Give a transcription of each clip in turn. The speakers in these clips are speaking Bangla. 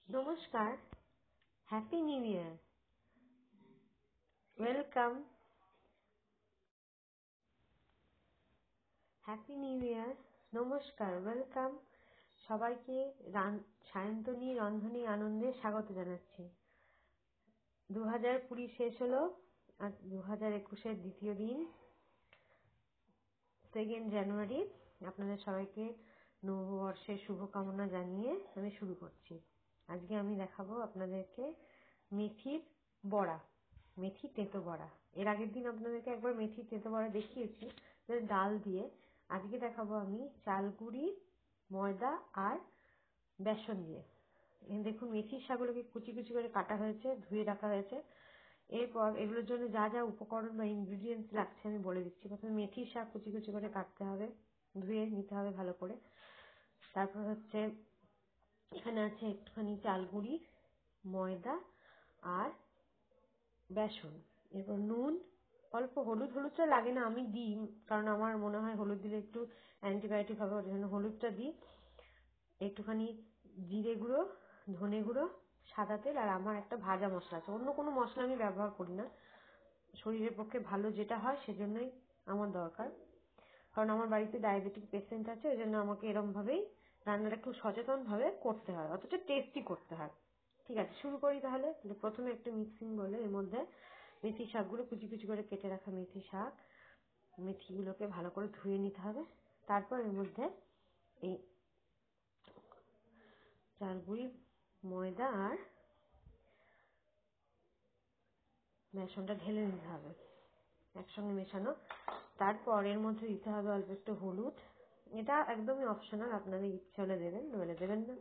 নমস্কার, happy new year, welcome, happy new year, নমস্কার, ওয়েলকাম। সবাইকে সায়ন্তনী রন্ধনী আনন্দে স্বাগত জানাচ্ছি। 2020 শেষ হলো আর 2021-এর দ্বিতীয় দিন, 2 জানুয়ারি। আপনাদের সবাইকে নববর্ষের শুভকামনা জানিয়ে আমি শুরু করছি। আজকে আমি দেখাবো আপনাদেরকে মেথির বড়া, মেথি তেঁতো বড়া। এর আগের দিন আপনাদেরকে একবার মেথি তেঁতো বড়া দেখিয়েছি ডাল দিয়ে। আজকে দেখাবো আমি চালগুড়ি, ময়দা আর বেসন দিয়ে। দেখুন মেথির শাকগুলোকে কুচি কুচি করে কাটা হয়েছে, ধুয়ে রাখা হয়েছে। এরপর এগুলোর জন্য যা যা উপকরণ বা ইনগ্রিডিয়েন্টস লাগছে আমি বলে দিচ্ছি। প্রথমে মেথির শাক কুচি কুচি করে কাটতে হবে, ধুয়ে নিতে হবে ভালো করে। তারপর হচ্ছে এখানে আছে একটুখানি চালগুড়ি, ময়দা আর বেসন। এরপর নুন, অল্প হলুদটা লাগে না, আমি দিই কারণ আমার মনে হয় হলুদ দিলে একটু অ্যান্টিবায়োটিক হবে, ওই জন্য হলুদটা দিই। একটুখানি জিরে গুঁড়ো, ধনে গুঁড়ো, সাদা তেল আর আমার একটা ভাজা মশলা আছে। অন্য কোনো মশলা আমি ব্যবহার করি না, শরীরের পক্ষে ভালো যেটা হয় সেজন্যই আমার দরকার। কারণ আমার বাড়িতে ডায়াবেটিক পেশেন্ট আছে, ওই জন্য আমাকে এরম ভাবেই রান্নাটা একটু সচেতন ভাবে করতে হয়, অথচ টেস্টি করতে হয়। ঠিক আছে, শুরু করি তাহলে। প্রথমে একটা মিক্সিং বলে এর মধ্যে মেথি শাকগুলো কুচি কুচি করে কেটে রাখা মেথি শাক, মেথিগুলোকে ভালো করে ধুয়ে নিতে হবে। তারপর এর মধ্যে এই চালগুড়ি, ময়দা আর বেসনটা ঢেলে নিতে হবে একসঙ্গে মেশানো। তারপর এর মধ্যে দিতে হবে অল্প একটু হলুদ, এটা একদমই অপশনাল, আপনাদের ইচ্ছে হলে দেবেন, নইলে দেবেন না।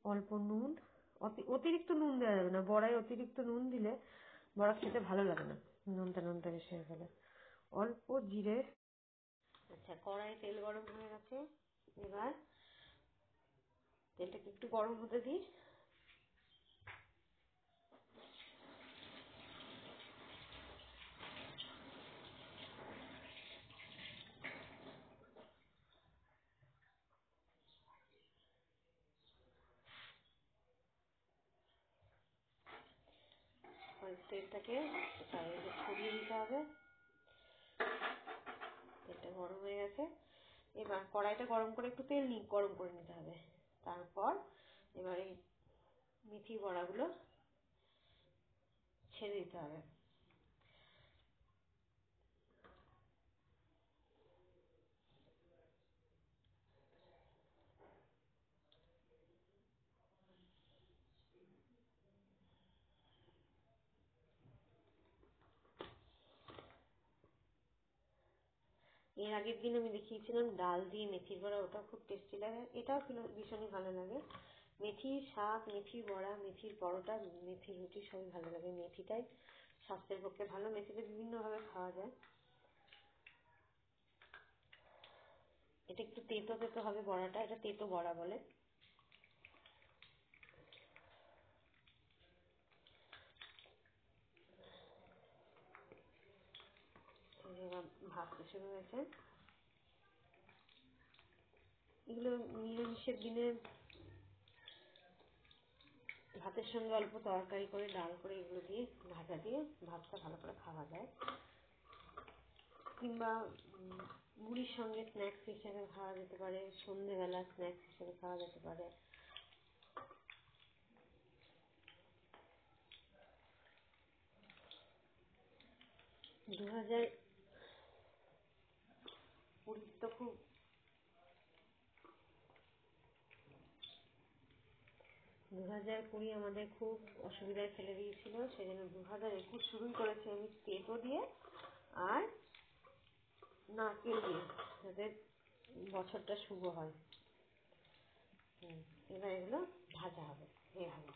অল্প নুন, অতিরিক্ত নুন দেওয়া যাবে না, বড়ায় অতিরিক্ত নুন দিলে বড়া খেতে ভালো লাগে না, নুনটা বেশি হয়ে গেলে। অল্প জিরে। আচ্ছা, কড়াই তেল গরম হয়ে গেছে, এবার তেলটাকে একটু গরম হতে দিই। তেলটাকে চারিদিকে ছড়িয়ে দিতে হবে। তেলটা গরম হয়ে গেছে, এবার কড়াইটা গরম করে একটু তেল গরম করে নিতে হবে। তারপর এবার এই মেথি বড়াগুলো ছেড়ে দিতে হবে। এর আগের দিন আমি দেখিয়েছিলাম ডাল দিয়ে মেথির বড়া, ওটা খুব টেস্টি লাগে, এটাও ভীষণই ভালো লাগে। মেথির শাক, মেথির বড়া, মেথির পরোটা, মেথির রুটি সবই ভালো লাগে। মেথিটাই স্বাস্থ্যের পক্ষে ভালো, মেথিটা বিভিন্নভাবে খাওয়া যায়। এটা একটু তেতো তেতো হবে বড়াটা, এটা তেতো বড়া বলে। ভাবতে শুরু হয়েছে। এগুলো নিরামিষের দিনে ভাতের সঙ্গে অল্প তরকারি করে, ডাল করে, এগুলো দিয়ে ভাজা দিয়ে ভাতটা ভালো করে খাওয়া যায়। কিংবা মুড়ির সঙ্গে স্ন্যাক্স হিসেবে খাওয়া যেতে পারে, সন্ধ্যেবেলা স্ন্যাক্স হিসেবে খাওয়া যেতে পারে। দু হাজার কুড়ি আমাদের খুব অসুবিধায় ফেলে দিয়েছিল, সেই জন্য 2021 শুরুই করেছি আমি তেঁতো দিয়ে আর নারকেল দিয়ে, যাতে বছরটা শুভ হয়। এবার এগুলো ভাজা হবে এভাবে।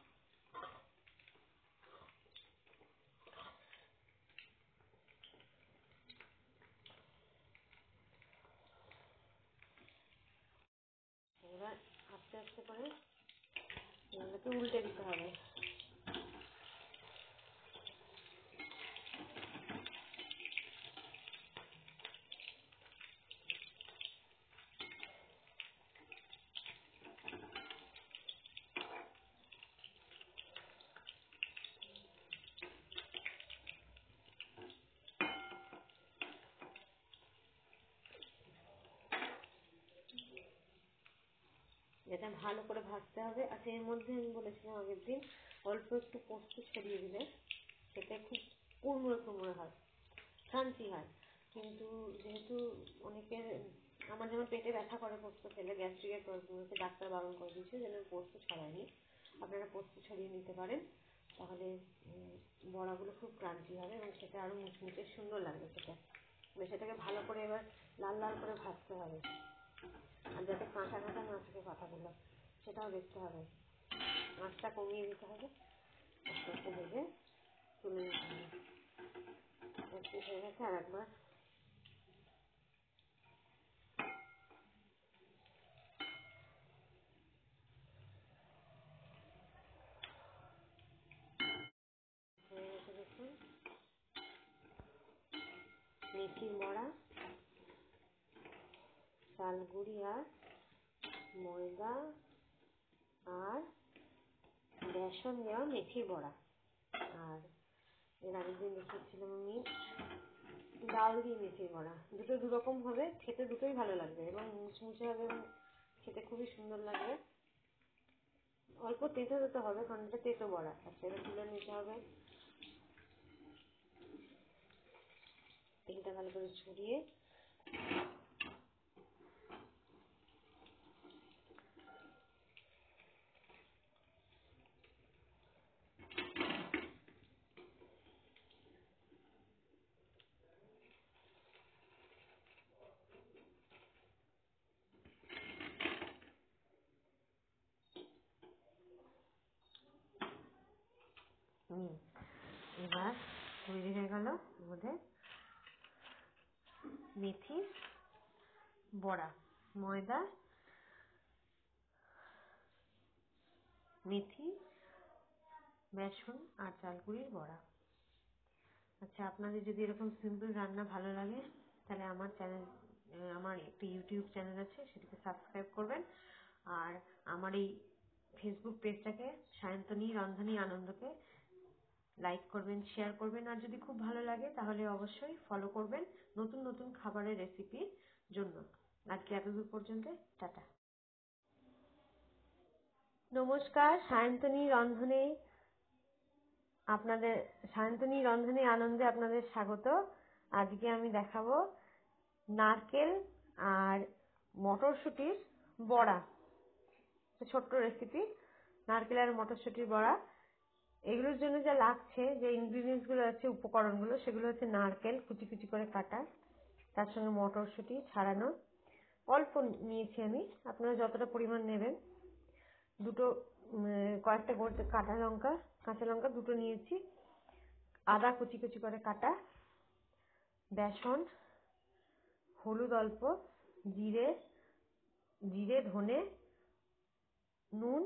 এবার আস্তে আস্তে করে এগুলোকে উল্টে দিতে হবে। এটা ভালো করে ভাজতে হবে। আচ্ছা, এর মধ্যে আমি বলেছিলাম আগের দিন অল্প একটু পোস্ত ছড়িয়ে দিলে সেটা খুব কুড়মুড়ে কুড়মুড়ে হয়, ক্রাঞ্চি হয়। কিন্তু যেহেতু অনেকের, আমার যেমন পেটে ব্যথা করে পোস্ত খেলে, গ্যাস্ট্রিকের প্রবলেম হচ্ছে, ডাক্তার বারণ করে দিয়েছে, যেন পোস্ত ছড়ায়নি। আপনারা পোস্ত ছড়িয়ে নিতে পারেন, তাহলে বড়াগুলো খুব ক্রাঞ্চি হবে এবং সেটা আরও মুচমুচে সুন্দর লাগবে সেটা। সেটাকে ভালো করে এবার লাল লাল করে ভাজতে হবে, আর যাতে কাঁচা কাঁচা না থাকে পাতাগুলো সেটাও দেখতে হবে। আঁচটা কমিয়ে দিতে হবে, আস্তে আস্তে ভেজে তুলে নিতে হবে। একটু হয়ে গেছে, আর একবার হয়ে গেছে দেখুন। মেথির বড়া, চালগুড়ি আর ময়দা আর বেসন দেওয়া মেথির বড়া। আর এর আগের দিন দেখিয়েছিলাম আমি ডাল দিয়ে মেথির বড়া। দুটো দুরকম হবে, খেতে দুটোই ভালো লাগবে এবং মুচমুচে হবে এবং খেতে খুবই সুন্দর লাগবে। অল্প তেতো তেতো হবে, কারণ এটা তেতো বড়া। আচ্ছা, এটা তুলে নিতে হবে, তেলটা ভালো করে ছড়িয়ে এবার তৈরি হয়ে গেল আমাদের মেথির বড়া। ময়দা, মেথি, বেসন আর চালগুড়ির বড়া। আচ্ছা, আপনাদের যদি এরকম সিম্পল রান্না ভালো লাগে তাহলে আমার একটি ইউটিউব চ্যানেল আছে, সেটাকে সাবস্ক্রাইব করবেন। আর আমার এই ফেসবুক পেজটাকে, সায়ন্তনী রন্ধনী আনন্দকে লাইক করবেন, শেয়ার করবেন। আর যদি খুব ভালো লাগে তাহলে অবশ্যই ফলো করবেন নতুন নতুন খাবারের রেসিপির জন্য। আজকে এতদূর পর্যন্ত, টাটা। নমস্কার, সায়ন্তনী রন্ধনী আনন্দে আপনাদের স্বাগত। আজকে আমি দেখাবো নারকেল আর মটরশুঁটির বড়া। ছোট্ট রেসিপি, নারকেল আর মটরশুঁটির বড়া। এগুলোর জন্য যা লাগছে, যে ইনগ্রিডিয়েন্টস গুলো আছে, উপকরণগুলো, সেগুলো হচ্ছে নারকেল কুচি কুচি করে কাটা, তার সঙ্গে মটরশুঁটি ছাড়ানো, অল্প নিয়েছি আমি, আপনারা যতটা পরিমাণ নেবেন। দুটো কয়েকটা কাঁচা লঙ্কা দুটো নিয়েছি, আদা কুচি কুচি করে কাটা, বেসন, হলুদ অল্প, জিরে, ধনে, নুন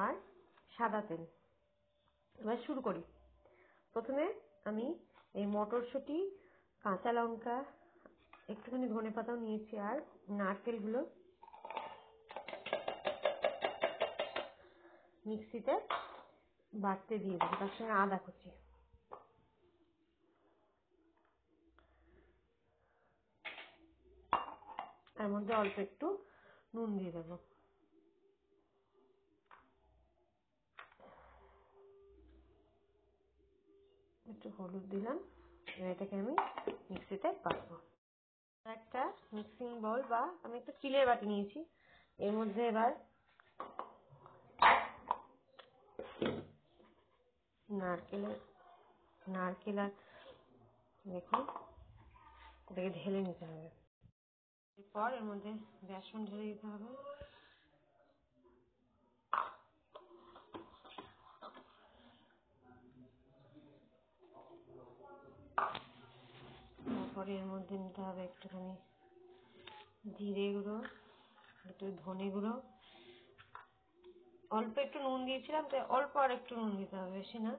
আর সাদা তেল। এবার শুরু করি। প্রথমে আমি এই মটরশুঁটি, কাঁচা লঙ্কা, একটুখানি ধনেপাতাও নিয়েছি আর নারকেলগুলো মিক্সিতে বাটতে দিয়ে দেবো, তার সঙ্গে আদা কুচি। তার মধ্যে অল্প একটু নুন দিয়ে দেবো, একটু হলুদ দিলাম। এটাকে আমি মিক্সিতে বাটবো। একটা মিক্সিং বোল বা আমি একটা স্টিলের বাটি নিয়েছি, এর মধ্যে এবার নারকেল আর দেখুন এটাকে ঢেলে নিতে হবে। এরপর এর মধ্যে বেসন ঢেলে দিতে হবে, তারপরে এর মধ্যে নিতে হবে একটুখানি জিরে গুঁড়ো, একটু ধনে গুঁড়ো, অল্প একটু নুন দিয়েছিলাম, তাই অল্প আর একটু নুন দিতে হবে, বেশি না।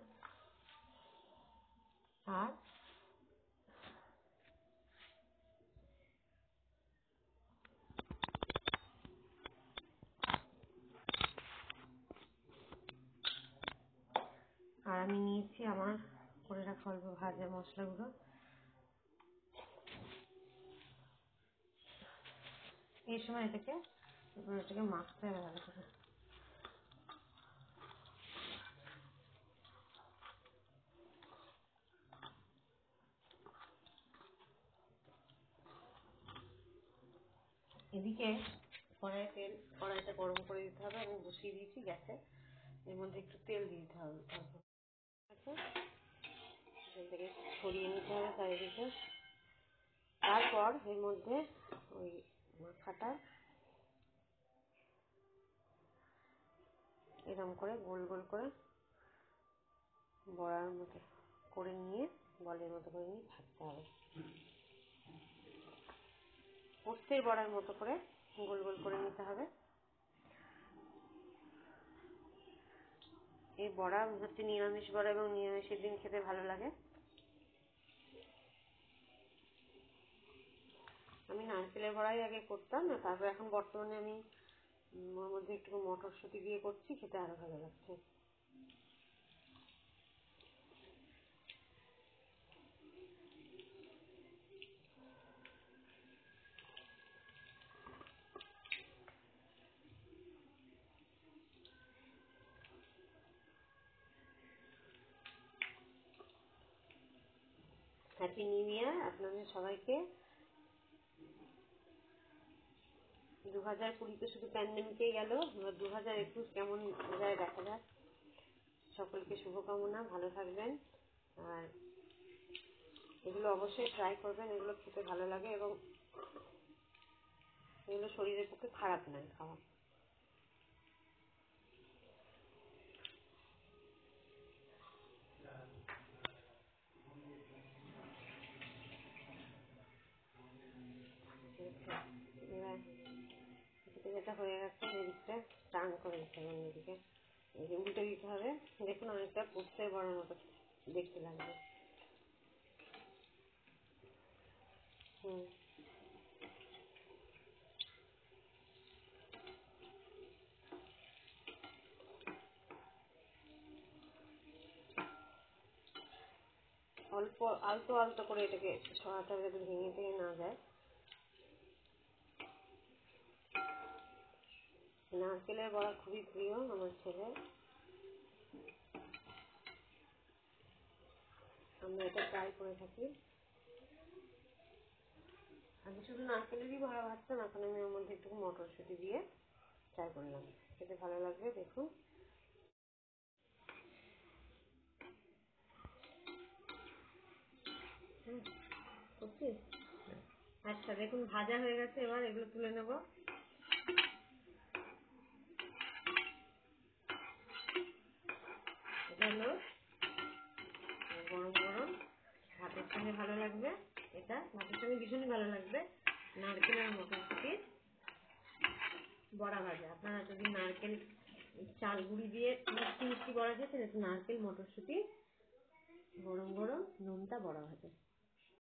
আর আমি নিয়েছি আমার করে রাখা অল্প ভাজা মশলাগুলো। এই সময় এটাকে এবার এটাকে মাখতে হবে ভালো করে। এদিকে কড়াইটা গরম করে দিতে হবে। আমি বসিয়ে দিয়েছি গ্যাসে। এর মধ্যে একটু তেল দিতে হবে। তেল থেকে ছড়িয়ে নিতে হবে চারিদিকে। তারপর এর মধ্যে ওই মাখাটা এরকম করে গোল গোল করে বড়ার মতো করে নিয়ে, বলের মতো করে নিয়ে ভাজতে হবে। পোস্তের বড়ার মতো করে গোল গোল করে নিতে হবে। এই বড়া হচ্ছে নিরামিষ বড়া এবং নিরামিষের দিন খেতে ভালো লাগে। আমি নারকেলের বড়াই আগে করতাম না, তারপর এখন বর্তমানে আমি ওর মধ্যে একটু মটরশুঁটি দিয়ে করছি, খেতে আরো ভালো লাগছে। হ্যাপি নিউ ইয়ার আপনাদের সবাইকে। 2020 তো শুধু প্যান্ডেমিকেই গেল, এবার 2021 কেমন যায় দেখা যাক। সকলকে শুভকামনা, ভালো থাকবেন। আর এগুলো অবশ্যই ট্রাই করবেন, এগুলো খেতে ভালো লাগে এবং এগুলো শরীরের পক্ষে খারাপ নয় খাওয়া। এবার যেটা হয়ে গেছে এদিকটা টান করে দিতে হবে, অন্যদিকে উল্টে দিতে হবে। দেখুন অনেকটা পোস্তের বড়ার মতো দেখতে লাগবে। অল্প আলতো আলতো করে এটাকে সরাতে হবে যাতে ভেঙে টেঙে না যায়। নারকেলের বড়া খুবই প্রিয় আমার ছেলে, আমরা এটা ট্রাই করে থাকি। আমি শুধু নারকেলেরই বড়া ভাজতাম, এখন আমি ওর মধ্যে একটু মটরশুঁটি দিয়ে ট্রাই করলাম, খেতে ভালো লাগবে। দেখুন আচ্ছা, দেখুন ভাজা হয়ে গেছে। এবার এগুলো তুলে নেব। এটা হলো গরম গরম ভাতের সঙ্গে ভালো লাগবে। এটা ভাতের সঙ্গে ভীষণই ভালো লাগবে। নারকেল আর মটরশুঁটির বড়া ভাজা। আপনারা যদি নারকেল চাল গুঁড়ি দিয়ে মিষ্টি মিষ্টি বড়া খেয়েছেন, একটু নারকেল মটরশুঁটি গরম গরম নোনতা বড়া ভাজা।